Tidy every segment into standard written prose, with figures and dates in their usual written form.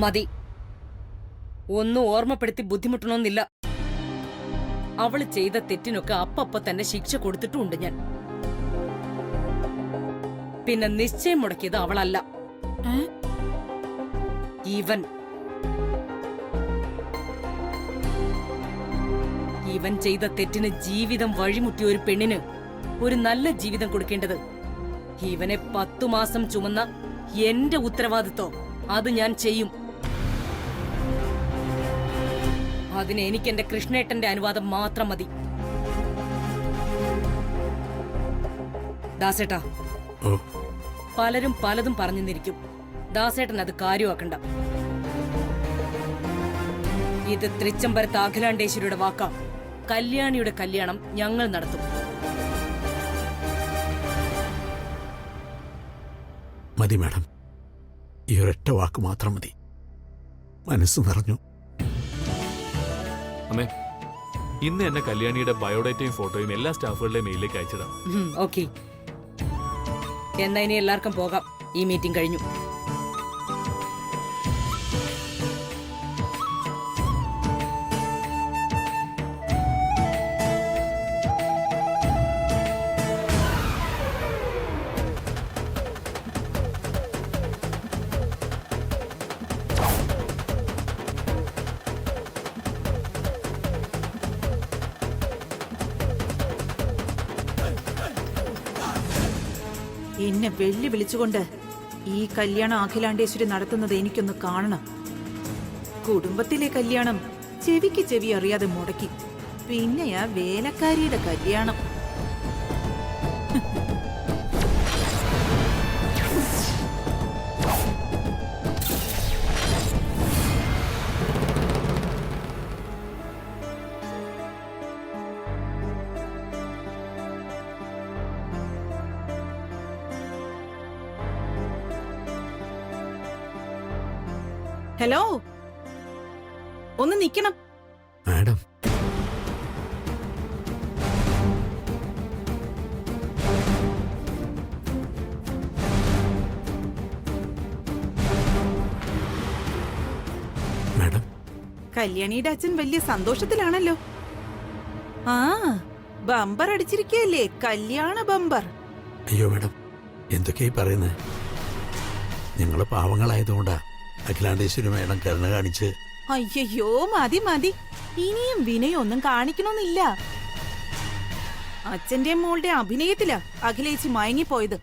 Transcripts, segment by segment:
മതി. ഒന്നും ഓർമ്മപ്പെടുത്തി ബുദ്ധിമുട്ടണമെന്നില്ല. അവള് ചെയ്ത തെറ്റിനൊക്കെ അപ്പപ്പ തന്നെ ശിക്ഷ കൊടുത്തിട്ടുമുണ്ട് ഞാൻ. പിന്നെ നിശ്ചയം മുടക്കിയത് അവളല്ല, ഇവൻ. ഇവൻ ചെയ്ത തെറ്റിന് ജീവിതം വഴിമുട്ടിയ ഒരു പെണ്ണിന് ഒരു നല്ല ജീവിതം കൊടുക്കേണ്ടത് ഇവനെ 10 മാസം ചുമന്ന എന്റെ ഉത്തരവാദിത്വം. അത് ഞാൻ ചെയ്യും. അതിന് എനിക്ക് എന്റെ കൃഷ്ണേട്ടന്റെ അനുവാദം മാത്രം മതി. ദാസേട്ടാ, പലരും പലതും പറഞ്ഞെന്നിരിക്കും. ദാസേട്ടൻ അത് കാര്യമാക്കണ്ട. ഇത് തൃച്ചംബരത്ത് അഖിലാണ്ടേശ്വരിയുടെ വാക്കാ. കല്യാണിയുടെ കല്യാണം ഞങ്ങൾ നടത്തും. മതി മാഡം, ഈ ഒരൊറ്റ വാക്ക് മാത്രം മതി. മനസ്സ് നിറഞ്ഞു. അമ്മേ, ഇന്ന് എന്നെ കല്യാണിയുടെ ബയോഡേറ്റയും ഫോട്ടോയും എല്ലാ സ്റ്റാഫുകളുടെയും മെയിലിലേക്ക് അയച്ചിടാം. ഓക്കെ, എന്നാ ഇനി എല്ലാവർക്കും പോകാം. ഈ മീറ്റിംഗ് കഴിഞ്ഞു. എന്നെ വെല്ലുവിളിച്ചുകൊണ്ട് ഈ കല്യാണം അഖിലാണ്ടേശ്വരി നടത്തുന്നത് എനിക്കൊന്ന് കാണണം. കുടുംബത്തിലെ കല്യാണം ചെവിക്ക് ചെവി അറിയാതെ മുടക്കി. പിന്നെയാ വേലക്കാരിയുടെ കല്യാണം. ഹലോ, ഒന്ന് നിക്കണം. മാഡം, മാഡം, കല്യാണിയുടെ അച്ഛൻ വലിയ സന്തോഷത്തിലാണല്ലോ. ആ, ബമ്പർ അടിച്ചിരിക്കല്ലേ, കല്യാണ ബമ്പർ. അയ്യോ മാഡം, എന്തൊക്കെയായി പറയുന്നത്? ഞങ്ങള് പാവങ്ങളായതുകൊണ്ടാ അഖിലാണ്ടേശ്വരി മേഡം കരുണ കാണിച്ച്. അയ്യോ, മതി മതി, ഇനിയും വിനയൊന്നും കാണിക്കണമെന്നില്ല. അച്ഛന്റെ മോളുടെ അഭിനയത്തിലാ അഖിലേച്ചി മയങ്ങിപ്പോയത്.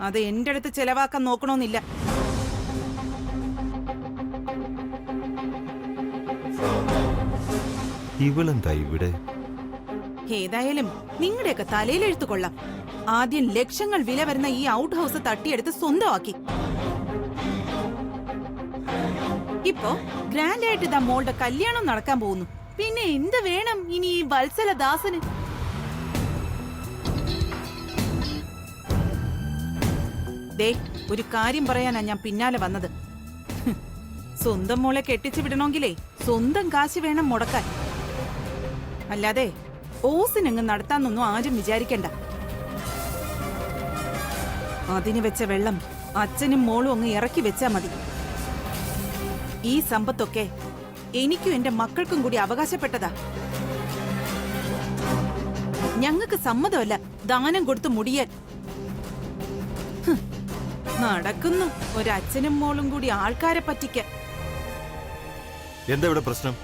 അത് എന്റെ അടുത്ത് ചെലവാക്കാൻ നോക്കണമെന്നില്ല. ഇവളെന്താ ഇവിടെ? ഏതായാലും നിങ്ങളുടെയൊക്കെ തലയിലെഴുത്തു കൊള്ളാം. ആദ്യം ലക്ഷങ്ങൾ വില വരുന്ന ഈ ഔട്ട് ഹൗസ് തട്ടിയെടുത്ത് സ്വന്തമാക്കി. ഇപ്പോ ഗ്രാൻഡായിട്ട് ഇതാ മോളുടെ കല്യാണം നടക്കാൻ പോകുന്നു. പിന്നെ എന്ത് വേണം ഇനി ഈ വത്സലദാസന്? ദേ, ഒരു കാര്യം പറയാനാ ഞാൻ പിന്നാലെ വന്നത്. സ്വന്തം മോളെ കെട്ടിച്ചു വിടണമെങ്കിലേ സ്വന്തം കാശ് വേണം മുടക്കാൻ. അല്ലാതെ ഓസിനങ്ങ് നടത്താന്നൊന്നും ആരും വിചാരിക്കണ്ട. അതിന് വെച്ച വെള്ളം അച്ഛനും മോളും അങ്ങ് ഇറക്കി വെച്ചാ മതി. ഈ സമ്പത്തൊക്കെ എനിക്കും എന്റെ മക്കൾക്കും കൂടി അവകാശപ്പെട്ടതാ. ഞങ്ങൾക്ക് സമ്മതമല്ല ദാനം കൊടുത്തു മുടിയാൻ. നടക്കുന്നു ഒരച്ഛനും മോളും കൂടി ആൾക്കാരെ പറ്റിക്കാൻ. എന്താ ഇവിടെ പ്രശ്നം?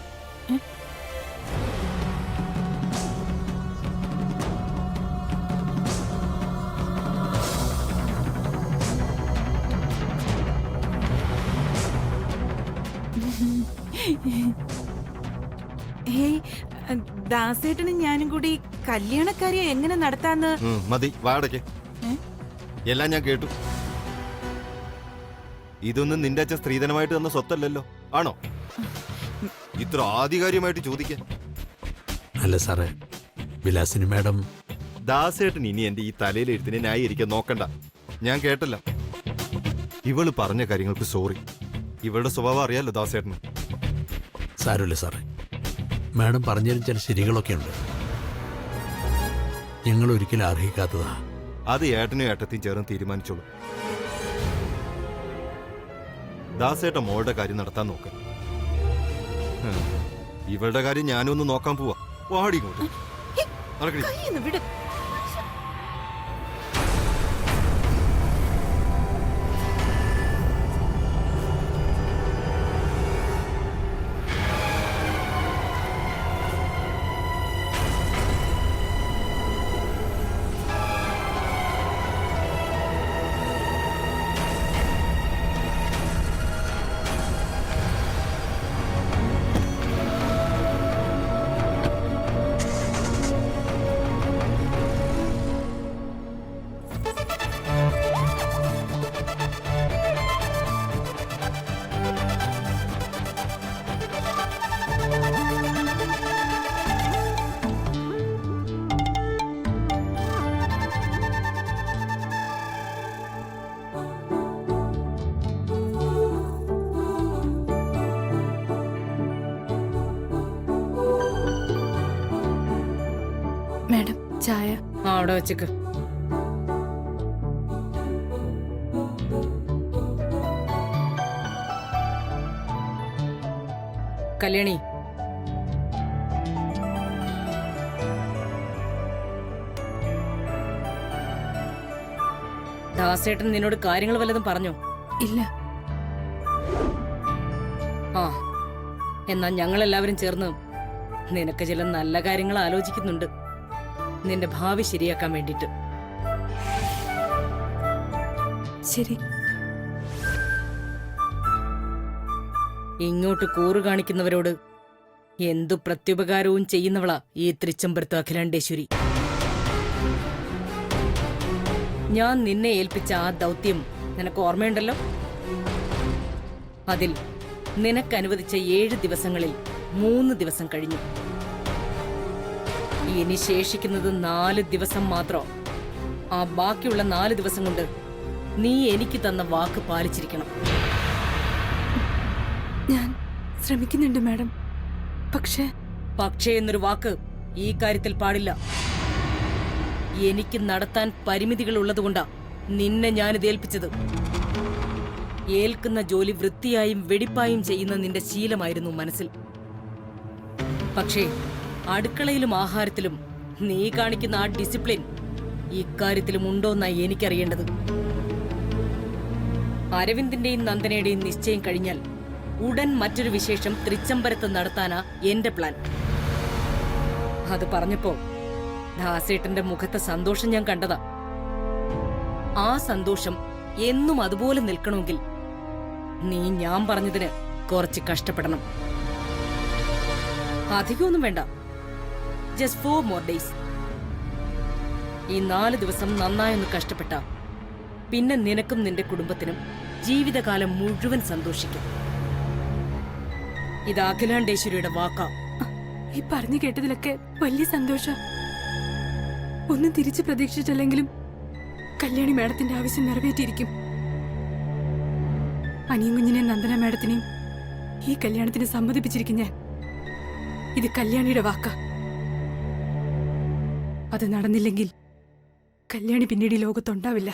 ദാസേട്ടനും ഞാനും കൂടി കല്യാണക്കാരിയെ എങ്ങനെ നടത്താന്ന്. മതി, വാടകയ്ക്ക് എല്ലാം ഞാൻ കേട്ടു. ഇതൊന്നും നിന്റെ അച്ഛൻ സ്ത്രീധനമായിട്ട് തന്ന സ്വത്തല്ലല്ലോ, ആണോ? ഇത്ര ആധികാരികമായിട്ട് ചോദിക്കാൻ. അല്ല സാറേ, വിലാസിനി മാഡം. ദാസേട്ടൻ ഇനി എന്റെ ഈ തലയിലെഴുത്തിനെ ന്യായീകരിക്കാൻ നോക്കണ്ട. ഞാൻ കേട്ടല്ല. ഇവള് പറഞ്ഞ കാര്യങ്ങൾക്ക് സോറി. ഇവളുടെ സ്വഭാവം അറിയാലോ ദാസേട്ടന്. സാരമില്ല സാറേ, മാഡം പറഞ്ഞതിന് ചില ശരികളൊക്കെ ഉണ്ട്. ഞങ്ങൾ ഒരിക്കലും ദാസേട്ട മോളുടെ കാര്യം നടത്താൻ നോക്ക്. ഇവളുടെ കാര്യം ഞാനൊന്ന് നോക്കാൻ പോവാ. വാടി ഇങ്ങോട്ട്. നടക്കടി. കയ്യിന്ന് വിട്. മാഡം ചായ. അവിടെ വെച്ചേക്ക്. കല്യാണി, ദാസേട്ടൻ നിന്നോട് കാര്യങ്ങൾ വല്ലതും പറഞ്ഞോ? ഇല്ല. ആ, എന്നാ ഞങ്ങളെല്ലാവരും ചേർന്ന് നിനക്ക് ചില നല്ല കാര്യങ്ങൾ ആലോചിക്കുന്നുണ്ട്, നിന്റെ ഭാവി ശരിയാക്കാൻ വേണ്ടിട്ട്. ശരി. ഇങ്ങോട്ട് കൂറു കാണിക്കുന്നവരോട് എന്തു പ്രത്യുപകാരവും ചെയ്യുന്നവളാ ഈ തൃച്ചംബരത്ത് അഖിലാണ്ടേശ്വരി. ഞാൻ നിന്നെ ഏൽപ്പിച്ച ആ ദൗത്യം നിനക്ക് ഓർമ്മയുണ്ടല്ലോ? അതിൽ നിനക്കനുവദിച്ച 7 ദിവസങ്ങളിൽ 3 ദിവസം കഴിഞ്ഞു. ഇനി ശേഷിക്കുന്നത് 4 ദിവസം മാത്രം. ആ ബാക്കിയുള്ള 4 ദിവസം കൊണ്ട് നീ എനിക്ക് തന്ന വാക്ക് പാലിച്ചിരിക്കണം. ഞാൻ ശ്രമിക്കുന്നുണ്ട് മാഡം. പക്ഷേ എന്നൊരു വാക്ക് ഈ കാര്യത്തിൽ പാടില്ല. എനിക്ക് നടത്താൻ പരിമിതികൾ ഉള്ളതുകൊണ്ടാ നിന്നെ ഞാനിത് ഏൽപ്പിച്ചത്. ഏൽക്കുന്ന ജോലി വൃത്തിയായും വെടിപ്പായും ചെയ്യുന്ന നിന്റെ ശീലമായിരുന്നു മനസ്സിൽ. പക്ഷേ അടുക്കളയിലും ആഹാരത്തിലും നീ കാണിക്കുന്ന ആ ഡിസിപ്ലിൻ ഇക്കാര്യത്തിലും ഉണ്ടോന്നായി എനിക്കറിയേണ്ടത്. അരവിന്ദിന്റെയും നന്ദനയുടെയും നിശ്ചയം കഴിഞ്ഞാൽ ഉടൻ മറ്റൊരു വിശേഷം തൃച്ചംബരത്ത് നടത്താനാ എന്റെ പ്ലാൻ. അത് പറഞ്ഞപ്പോ ദാസേട്ടന്റെ മുഖത്തെ സന്തോഷം ഞാൻ കണ്ടതാ. ആ സന്തോഷം എന്നും അതുപോലെ നിൽക്കണമെങ്കിൽ നീ ഞാൻ പറഞ്ഞതിന് കുറച്ച് കഷ്ടപ്പെടണം. അധികമൊന്നും വേണ്ട, ജസ്റ്റ് 4 more days. ഈ 4 ദിവസം നന്നായൊന്ന് കഷ്ടപ്പെട്ട പിന്നെ നിനക്കും നിന്റെ കുടുംബത്തിനും ജീവിതകാലം മുഴുവൻ സന്തോഷിക്കും. ഇത് അഖിലാണ്ടേശ്വരിയുടെ വാക്കാ. ഈ പറഞ്ഞു കേട്ടതിലൊക്കെ വലിയ സന്തോഷം. ഒന്നും തിരിച്ചു പ്രതീക്ഷിച്ചില്ലെങ്കിലും കല്യാണി മാഡത്തിന്റെ ആവശ്യം നിറവേറ്റിയിരിക്കും. അനിയും കുഞ്ഞിനെയും നന്ദന മാഡത്തിനെയും ഈ കല്യാണത്തിന് സമ്മതിപ്പിച്ചിരിക്കും ഞാൻ. ഇത് കല്യാണിയുടെ വാക്കാ. അത് നടന്നില്ലെങ്കിൽ കല്യാണി പിന്നീട് ഈ ലോകത്തുണ്ടാവില്ല.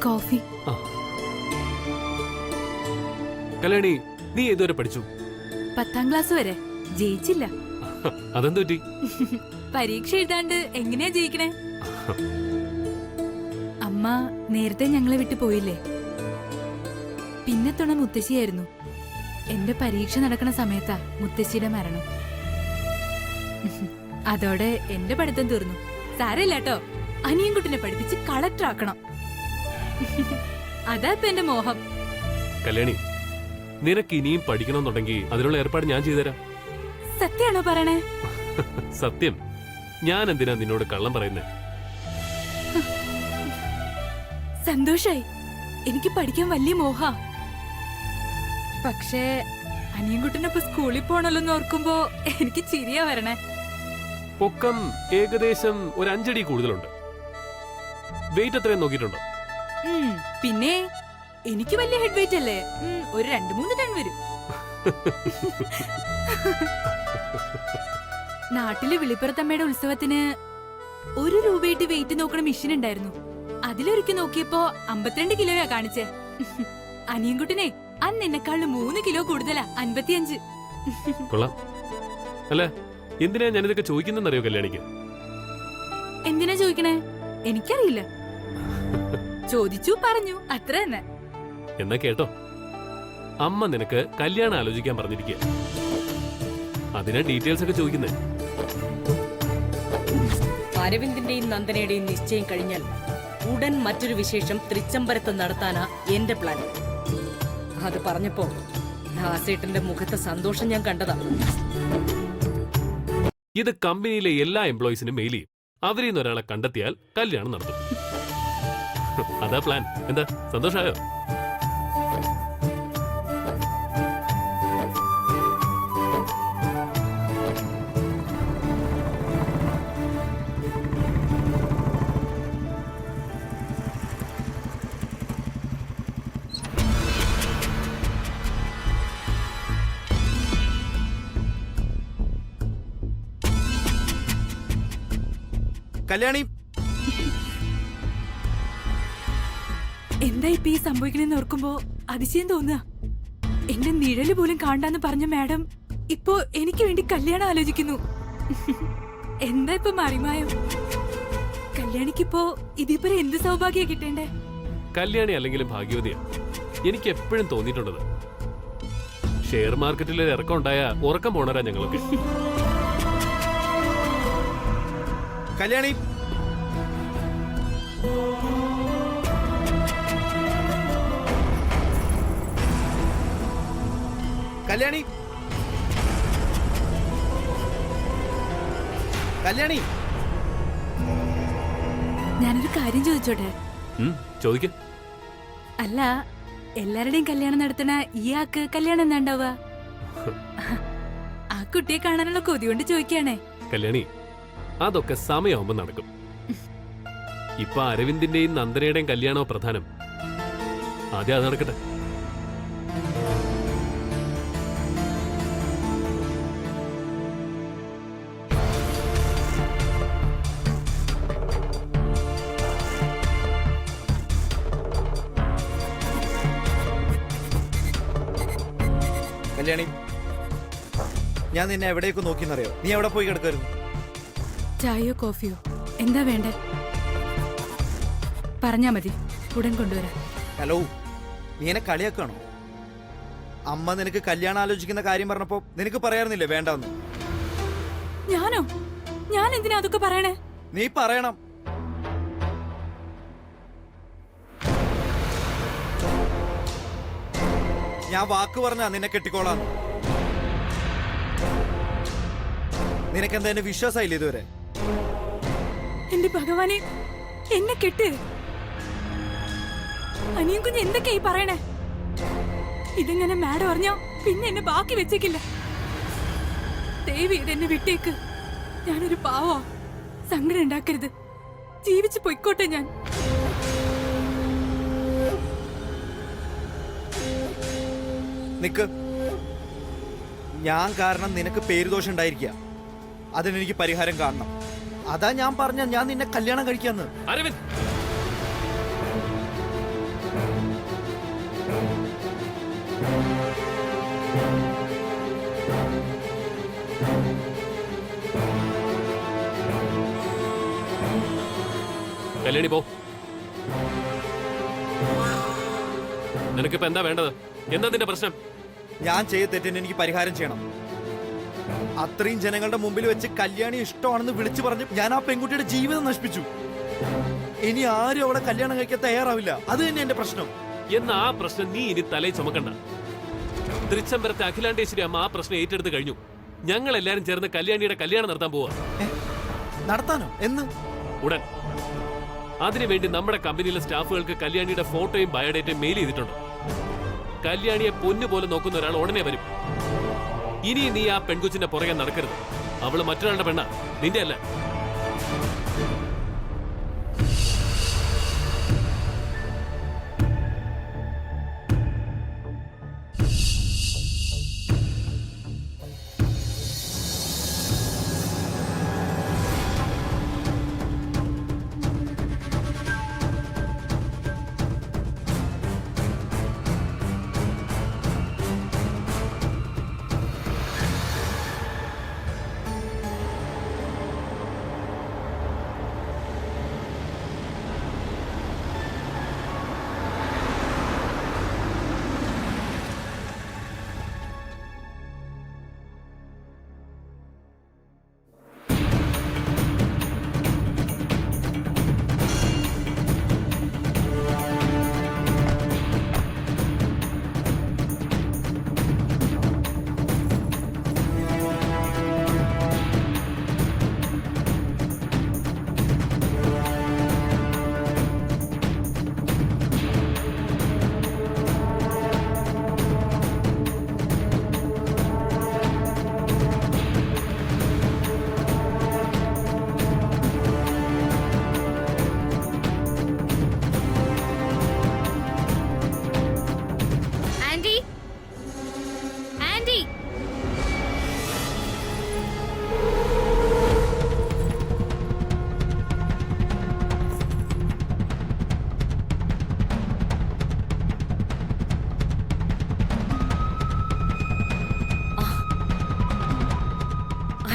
കോഫി. കല്യാണി, നീ ഏതുവരെ പഠിച്ചു? 10ാം ക്ലാസ് വരെ. ജയിച്ചില്ല. അതെന്തു പറ്റി? പരീക്ഷ എഴുതാണ്ട് എങ്ങനെയാ ജയിക്കണേ? അമ്മ നേരത്തെ ഞങ്ങളെ വിട്ടു പോയില്ലേ. പിന്നെ തുണ മുത്തശ്ശിയായിരുന്നു. എന്റെ പരീക്ഷ നടക്കണ സമയത്താ മുത്തശ്ശിയുടെ മരണം. അതോടെ എന്റെ പഠിത്തം തീർന്നു. സാരമില്ല കേട്ടോ, അനിയൻകുട്ടിനെ പഠിപ്പിച്ച് കളക്ടർ ആക്കണം. അതാ ഇപ്പൊ എന്റെ മോഹം. കല്യാണി, നിനക്ക് ഇനിയും പഠിക്കണമെന്നുണ്ടെങ്കിൽ അതിനുള്ള ഏർപ്പാട് ഞാൻ ചെയ്തുതരാം. സത്യാണോ പറയണേ? സത്യം. ഞാൻ എന്തിനാ നിന്നോട് കള്ളം പറയുന്നേ? സന്തോഷായി. എനിക്ക് പഠിക്കാൻ വലിയ മോഹ. പക്ഷേ അനിയൻകുട്ടനൊപ്പം സ്കൂളിൽ പോണല്ലോ എന്ന് ഓർക്കുമ്പോ എനിക്ക് ചിരിയാ വരണേ. പൊക്കം ഏകദേശം ഒരു 5 അടി കൂടുതലുണ്ട്. വെയിറ്റ് എത്രയും നോക്കിയിട്ടുണ്ടോ? പിന്നെ എനിക്ക് വലിയ ഹെഡ് വെയിറ്റ് അല്ലേ? ഒരു 2-3 ടൺ വരും. നാട്ടില് വിളിപ്പുറത്തമ്മയുടെ ഉത്സവത്തിന് 1 രൂപയായിട്ട് വെയിറ്റ് നോക്കണ മെഷീൻ ഉണ്ടായിരുന്നു. അതിലൊരിക്കൽ നോക്കിയപ്പോ 52 കിലോയാ കാണിച്ചേ. അനിയൻകുട്ടനെ അന്ന് എന്നെക്കാളും 3 കിലോ കൂടുതലാ, 55. കൊള്ളാം. അല്ല, എന്തിനാ ഞാനിതൊക്കെ ചോദിക്കുന്നറിയോ കല്യാണിക്ക്? എന്തിനാ ചോദിക്കണേ? എനിക്കറിയില്ല. ചോദിച്ചു, പറഞ്ഞു, അത്ര തന്നെ. എന്നാ കേട്ടോ, അമ്മ നിനക്ക് കല്യാണം ആലോചിക്കാൻ പറഞ്ഞിരിക്കുക. അതിനാ ഡീറ്റെയിൽസ് ഒക്കെ ചോദിക്കുന്നേ. അരവിന്ദിന്റെയും നന്ദനയുടെയും നിശ്ചയം കഴിഞ്ഞാൽ ഉടൻ മറ്റൊരു വിശേഷം തൃച്ചംബരത്ത് നടത്താനാ എന്റെ പ്ലാൻ. അത് പറഞ്ഞപ്പോ ദാസേട്ടന്റെ മുഖത്തെ സന്തോഷം ഞാൻ കണ്ടതാ. ഇത് കമ്പനിയിലെ എല്ലാ എംപ്ലോയീസിനും മെയിൽ ചെയ്യും. അവരിൽ നിന്ന് ഒരാളെ കണ്ടെത്തിയാൽ കല്യാണം നടത്തും. അതാ പ്ലാൻ. എന്താ, സന്തോഷായോ? കല്യാണി, എന്താ ഇപ്പൊ ഈ സംഭവിക്കണെന്ന് ഓർക്കുമ്പോ അതിശയം തോന്നുക. എന്റെ നിഴല് പോലും കാണാന്ന് പറഞ്ഞ മാഡം ഇപ്പോ എനിക്ക് വേണ്ടി കല്യാണം ആലോചിക്കുന്നു. എന്താ ഇപ്പൊ മറിമായം? കല്യാണിക്കിപ്പോ ഇതിപ്പോ എന്ത് സൗഭാഗ്യ കിട്ടേണ്ടേ? കല്യാണി അല്ലെങ്കിലും ഭാഗ്യവതിയാ. എനിക്ക് എപ്പോഴും തോന്നിയിട്ടുള്ളത്, ഷെയർ മാർക്കറ്റിൽ ഒരു ഇറക്കം ഉണ്ടായ ഉറക്കം പോണരാ ഞങ്ങളൊക്കെ. കല്യാണി, കല്യാണി, കല്യാണി, ഞാനൊരു കാര്യം ചോദിച്ചോട്ടെ? ചോദിക്ക. അല്ല, എല്ലാരുടെയും കല്യാണം നടത്തണ ഈ ആക്ക് കല്യാണം എന്താ ഉണ്ടാവുക? ആ കുട്ടിയെ കാണാനുള്ള കൊതി കൊണ്ട് ചോദിക്കാണേ. കല്യാണി, അതൊക്കെ സമയമാകുമ്പോ നടക്കും. ഇപ്പൊ അരവിന്ദിന്റെയും നന്ദനയുടെയും കല്യാണോ പ്രധാനം. ആദ്യം അത് നടക്കട്ടെ. കല്യാണി, ഞാൻ നിന്നെ എവിടേക്ക് നോക്കിന്നറിയോ? നീ എവിടെ പോയി കിടക്കായിരുന്നു? ചായയോ കോഫിയോ എന്താ വേണ്ടേ? പറഞ്ഞാ മതി, ഉടൻ കൊണ്ടുവരാം. ഹലോ, നീ എന്നെ കളിയാക്കാണോ? അമ്മ നിനക്ക് കല്യാണം ആലോചിക്കുന്ന കാര്യം പറഞ്ഞപ്പോ നിനക്ക് പറയാറുന്നില്ലേ വേണ്ടെന്ന്? ഞാനോ? ഞാൻ എന്തിനാ അതൊക്കെ പറയണേ? നീ പറയണം. ഞാൻ വാക്ക് പറഞ്ഞാ നിന്നെ കെട്ടിക്കോളാന്ന്. നിനക്കെന്താ എന്നെ വിശ്വാസമായില്ലേ ഇതുവരെ? എന്റെ ഭഗവാനെ, എന്നെ കെട്ട്. അനിയൻ കുഞ്ഞ് എന്തൊക്കെയായി പറയണേ? ഇതെങ്ങനെ മാഡം അറിഞ്ഞോ പിന്നെ എന്നെ ബാക്കി വെച്ചേക്കില്ല. ദേവി, ഇതെന്നെ വിട്ടേക്ക്. ഞാനൊരു പാവാ. സങ്കടം ഉണ്ടാക്കരുത്. ജീവിച്ചു പൊയ്ക്കോട്ടെ ഞാൻ. നിക്ക്. ഞാൻ കാരണം നിനക്ക് പേരുദോഷം ഉണ്ടായിരിക്കുക. അതിനെനിക്ക് പരിഹാരം കാണണം. അതാ ഞാൻ പറഞ്ഞ ഞാൻ നിന്നെ കല്യാണം കഴിക്കാന്ന്. അരവിന്ദ്, കല്യാണി പോ. നിനക്കിപ്പോ എന്താ വേണ്ടത്? എന്താ നിന്റെ പ്രശ്നം? ഞാൻ ചെയ്ത തെറ്റിന് എനിക്ക് പരിഹാരം ചെയ്യണം. അത്രയും ജനങ്ങളുടെ മുമ്പിൽ വെച്ച് കല്യാണി ഇഷ്ടമാണെന്ന് വിളിച്ചു പറഞ്ഞ് ഞാൻ ആ പെൺകുട്ടിയുടെ ജീവിതം നശിപ്പിച്ചു. ഇനി ആരും അവിടെ കല്യാണം കഴിക്കാൻ തയ്യാറാവില്ല. അത് തന്നെ എന്റെ പ്രശ്നം. എന്ന ആ പ്രശ്നം നീ ഇനി തലയിൽ ചുമക്കണ്ട. തൃച്ചംബരത്തെ അഖിലാണ്ടേശ്വരി അമ്മ ആ പ്രശ്നം ഏറ്റെടുത്ത് കഴിഞ്ഞു. ഞങ്ങൾ എല്ലാരും ചേർന്ന് കല്യാണിയുടെ കല്യാണം നടത്താൻ പോവാ. നടത്താനോ? എന്ന്? ഉടൻ. അതിനുവേണ്ടി നമ്മുടെ കമ്പനിയിലെ സ്റ്റാഫുകൾക്ക് കല്യാണിയുടെ ഫോട്ടോയും ബയോഡേറ്റയും മെയിൽ ചെയ്തിട്ടുണ്ട്. കല്യാണിയെ പൊന്നുപോലെ നോക്കുന്ന ഒരാൾ ഉടനെ വരും. ഇനി നീ ആ പെൺകൊച്ചിന്റെ പുറകെ നടക്കരുത്. അവള് മറ്റൊരാളുടെ പെണ്ണ, നിന്റെ അല്ല.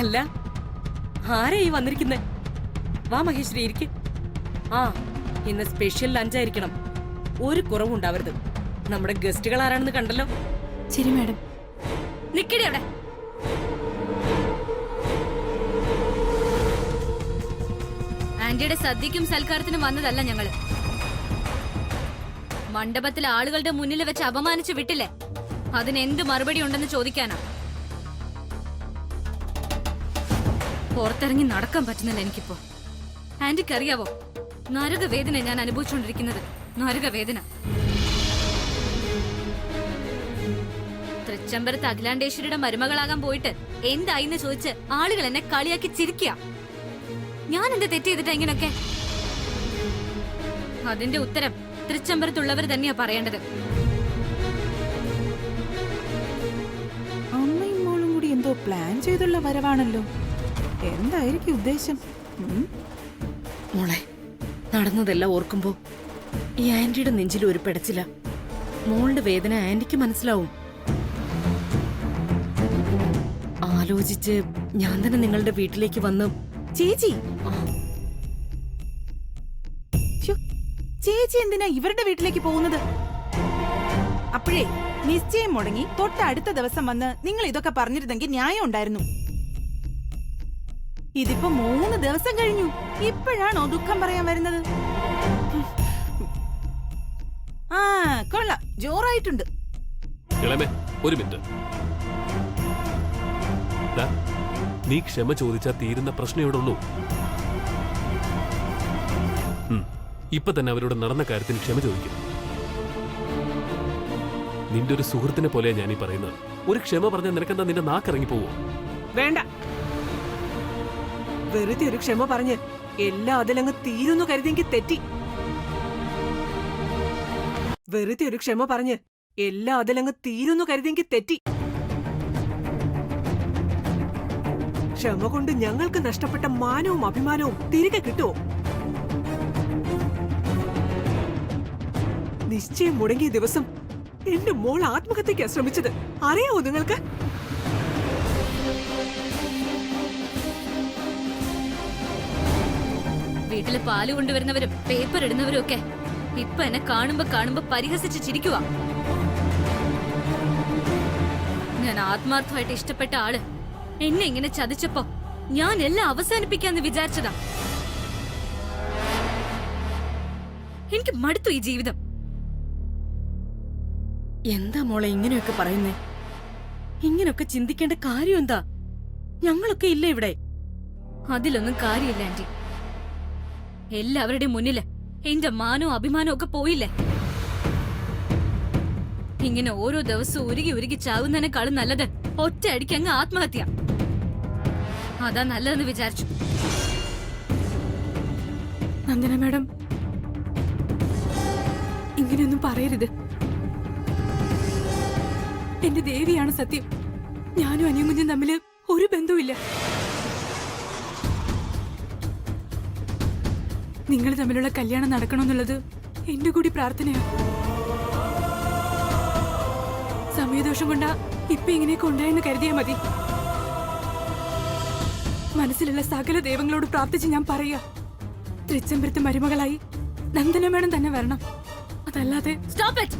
അല്ല, ആരായി വന്നിരിക്കുന്നേ? വാ മഹേശ്വരി, ഇരിക്ക്. ആ, ഇന്ന് സ്പെഷ്യൽ ലഞ്ചായിരിക്കണം. ഒരു കുറവുണ്ടാവരുത്. നമ്മുടെ ഗസ്റ്റുകൾ ആരാണെന്ന് കണ്ടല്ലോ. ശരി മാഡം. നിക്കടി അവിടെ. ആന്റിയുടെ സദ്യക്കും സൽക്കാരത്തിനും വന്നതല്ല ഞങ്ങള്. മണ്ഡപത്തിൽ ആളുകളുടെ മുന്നിൽ വെച്ച് അപമാനിച്ചു വിട്ടില്ലേ, അതിനെന്ത് മറുപടി ഉണ്ടെന്ന് ചോദിക്കാനാ. പുറത്തിറങ്ങി നടക്കാൻ പറ്റുന്നില്ല എനിക്കിപ്പോ. ആന്റിക്ക് അറിയാവോ, നരകവേദന ഞാൻ അനുഭവിച്ചുകൊണ്ടിരിക്കുന്നത്. നരകവേദന. തൃച്ചംബരത്ത് അഖിലാണ്ടേശ്വരിയുടെ മരുമകളാകാൻ പോയിട്ട് എന്തായിന്ന് ചോദിച്ച് ആളുകൾ എന്നെ കളിയാക്കി ചിരിക്കുക. ഞാൻ എന്ത് തെറ്റ് ചെയ്തിട്ടാ ഇങ്ങനൊക്കെ? അതിന്റെ ഉത്തരം തൃച്ചംബരത്തുള്ളവർ തന്നെയാ പറയേണ്ടത്. അമ്മയും മോളും കൂടി എന്തോ പ്ലാൻ ചെയ്തുള്ള വരവാണല്ലോ. എന്തായിരിക്കും ഉദ്ദേശം? മോളെ, നടന്നതെല്ലാം ഓർക്കുമ്പോ ഈ ആന്റിയുടെ നെഞ്ചിൽ ഒരു പെടച്ചില്ല. മോളുടെ വേദന ആന്റിക്ക് മനസ്സിലാവും. ആലോചിച്ച് ഞാൻ തന്നെ നിങ്ങളുടെ വീട്ടിലേക്ക് വന്ന്. ചേച്ചി, ചേച്ചി എന്തിനാ ഇവരുടെ വീട്ടിലേക്ക് പോകുന്നത്? അപ്പോഴേ നിശ്ചയം മുടങ്ങി തൊട്ടടുത്ത ദിവസം വന്ന് നിങ്ങൾ ഇതൊക്കെ പറഞ്ഞിരുന്നെങ്കിൽ ന്യായം ഉണ്ടായിരുന്നു. ഇതിപ്പോ 3 ദിവസം കഴിഞ്ഞു, ഇപ്പോഴാണോ ദുഃഖം പറയാൻ വരുന്നത്? ആ, കൊള്ളാം, ജോറായിട്ടുണ്ട്. ഇളമേ, ഒരു മിനിറ്റ്. നീ ക്ഷമ ചോദിച്ചാൽ തീരുന്ന പ്രശ്നം ഇവിടെ ഉള്ളൂ. ഇപ്പൊ തന്നെ അവരോട് നടന്ന കാര്യത്തിന് ക്ഷമ ചോദിക്കും. നിന്റെ ഒരു സുഹൃത്തിനെ പോലെയാ ഞാനീ പറയുന്നത്. ഒരു ക്ഷമ പറഞ്ഞാൽ നിനക്കെന്താ നിന്റെ നാക്കിറങ്ങി പോവോ? വേണ്ട, വെറുതെ ഒരു ക്ഷമ പറഞ്ഞ് എല്ലാം അതിലങ്ങ് തീരുന്നു കരുതിയെങ്കിൽ തെറ്റി. വെറുതെ ഒരു ക്ഷമ പറഞ്ഞ് എല്ലാം അതിലങ്ങ് തീരുന്നു കരുതിയെങ്കിൽ തെറ്റി. ക്ഷമ കൊണ്ട് ഞങ്ങൾക്ക് നഷ്ടപ്പെട്ട മാനവും അഭിമാനവും തിരികെ കിട്ടുമോ? നിശ്ചയം മുടങ്ങിയ ദിവസം എന്റെ മോൾ ആത്മഹത്യയ്ക്കാ ശ്രമിച്ചത്. അറിയാവോ നിങ്ങൾക്ക്? വീട്ടില് പാല് കൊണ്ടുവരുന്നവരും പേപ്പർ ഇടുന്നവരും ഒക്കെ ഇപ്പൊ എന്നെ കാണുമ്പോ പരിഹസിച്ച് ചിരിക്കുക. ഞാൻ ആത്മാർത്ഥമായിട്ട് ഇഷ്ടപ്പെട്ട ആള് എന്നെ ഇങ്ങനെ ചതിച്ചപ്പോ ഞാൻ എല്ലാം അവസാനിപ്പിക്കാന്ന് വിചാരിച്ചതാ. എനിക്ക് മടുത്തു ഈ ജീവിതം. എന്താ മോളെ ഇങ്ങനെയൊക്കെ പറയുന്നേ? ഇങ്ങനെയൊക്കെ ചിന്തിക്കേണ്ട കാര്യം എന്താ? ഞങ്ങളൊക്കെ ഇല്ല ഇവിടെ. അതിലൊന്നും കാര്യമില്ല ആന്റി. എല്ലാവരുടെയും മുന്നില് എന്റെ മാനവും അഭിമാനവും ഒക്കെ പോയില്ലേ? ഇങ്ങനെ ഓരോ ദിവസവും ഉരുകി ഉരുകി ചാവുന്നതിനേക്കാളും നല്ലത് ഒറ്റ അടിക്ക് അങ്ങ് ആത്മഹത്യ. അതാ നല്ലതെന്ന് വിചാരിച്ചു. നന്ദന മാഡം, ഇങ്ങനെയൊന്നും പറയരുത്. എന്റെ ദേവിയാണ് സത്യം. ഞാനും അനിയമുഞ്ഞും തമ്മില് ഒരു ബന്ധവുമില്ല. നിങ്ങൾ തമ്മിലുള്ള കല്യാണം നടക്കണമെന്നുള്ളത് എന്റെ കൂടി പ്രാർത്ഥനയാണ്. സമയദോഷം കൊണ്ടാ ഇപ്പൊ ഇങ്ങനെയൊക്കെ ഉണ്ടായെന്ന് കരുതിയാ മതി. മനസ്സിലുള്ള സകല ദൈവങ്ങളോട് പ്രാർത്ഥിച്ച് ഞാൻ പറയാ, തൃച്ചംബരത്ത് മരുമകളായി നന്ദന മേഡം തന്നെ വരണം. അതല്ലാതെ സ്റ്റോപ്പ് ഇറ്റ്.